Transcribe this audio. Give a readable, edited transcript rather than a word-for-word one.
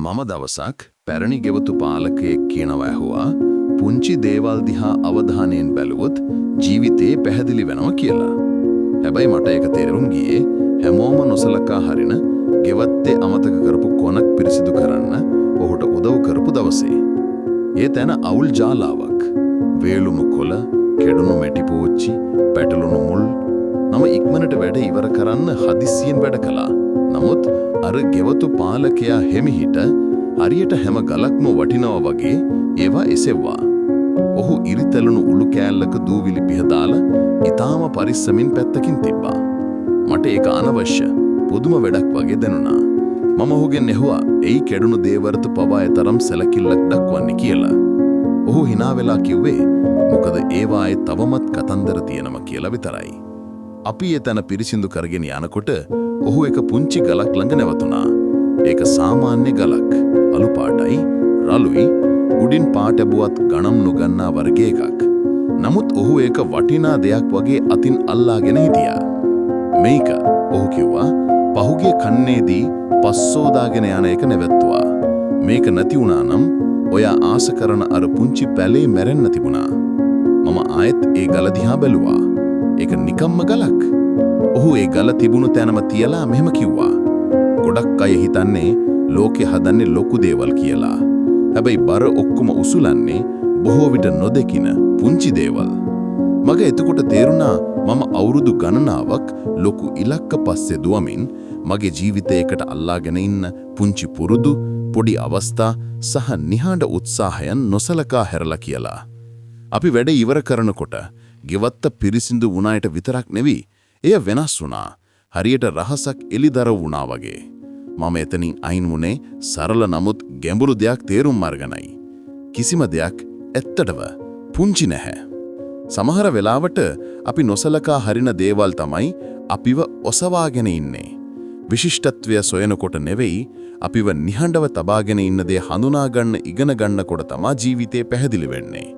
මම දවසක් පැරණි ගෙවතු පාලකයෙක් කියනවා ඇහුවා පුංචි දේවල් දිහා අවධානයෙන් බැලුවොත් ජීවිතේ පැහැදිලි වෙනවා කියලා. හැබැයි මට ඒක තේරුම් ගියේ හැමෝම නොසලකා හරින ගෙවත්තේ අමතක කරපු කොනක් පිරිසිදු කරන්න ඔහුට උදව් කරපු දවසේ. ඒ තැන අවුල් ජාලාවක්. වේලුණු කොළ, කෙඩුණු මැටි පෝච්චි, පැටලුණු මුල්. නම ඉක්මනට වැඩ ඉවර කරන්න හදිස්සියෙන් වැඩ කළා. නමුත් අර ගෙවතු පාලකයා හිමිහිට හරියට හැම ගලක්ම වටිනවා වගේ ඒවා එසෙව්වා. ඔහු ඉරිතැලුණු උළු කෑල්ලක දූවිලි පිහදාලා ඊටාම පරිස්සමින් පැත්තකින් තිබ්බා. මට ඒක අනවශ්‍ය පුදුම වැඩක් වගේ දැනුණා. මම ඔහුගෙන් ඇහුවා එයි කැඩුණු දේවර්ත පවා තරම් සැලකිල්ලක් දක්වන්නේ කියලා. ඔහු hina වෙලා කිව්වේ මොකද ඒවායේ තවමත් කතන්දර තියෙනවා කියලා විතරයි. අපි එතන පිරිසිදු කරගෙන යනකොට ඔහු එක පුංචි ගලක් ළඟ නැවතුණා. ඒක සාමාන්‍ය ගලක්. අලු පාටයි, රළුයි, උඩින් පාට ඇබුවත් ගණන් නොගන්නා වර්ගයේ එකක්. නමුත් ඔහු ඒක වටිනා දෙයක් වගේ අතින් අල්ලාගෙන හිටියා. මේක ඔහු කිව්වා පහුගිය කන්නේදී පස්සෝදාගෙන යන එක නැවැත්තුවා. මේක නැති වුණා නම් ඔයා ආස කරන අර පුංචි පැලේ මැරෙන්න තිබුණා. මම ආයෙත් ඒ ගල දිහා බැලුවා. ඒක නිකම්ම ගලක්. ඔහු ඒ ගල තිබුණු තැනම තියලා මෙහෙම කිව්වා. ගොඩක් අය හිතන්නේ ලෝකේ හදන්නේ ලොකු දේවල් කියලා. හැබැයි බර ඔක්කොම උසුලන්නේ බොහෝ විට නොදකින පුංචි දේවල්. මගේ එතකොට තේරුණා මම අවුරුදු ගණනාවක් ලොකු ඉලක්ක පස්සේ දුවමින් මගේ ජීවිතයකට අල්ලාගෙන ඉන්න පුංචි පුරුදු, පොඩි අවස්ථා සහ නිහඬ උත්සාහයන් නොසලකා හැරලා කියලා. අපි වැඩ ඉවර කරනකොට ගෙවත්ත පිරිසිදු වුණායට විතරක් නෙවෙයි එය වෙනස් වුණා. හරියට රහසක් එලිදර වුණා වගේ. මම එතනින් අයින් වුණේ සරල නමුත් ගැඹුරු දෙයක් තේරුම් අරගෙනයි. කිසිම දෙයක් ඇත්තටම පුංචි නැහැ. සමහර වෙලාවට අපි නොසලකා හරින දේවල් තමයි අපිව ඔසවාගෙන ඉන්නේ. විශිෂ්ටත්වය සොයනකොට නෙවෙයි අපිව නිහඬව තබාගෙන ඉන්න දේ හඳුනා ගන්න ඉගෙන ගන්නකොට තමයි ජීවිතේ පැහැදිලි වෙන්නේ.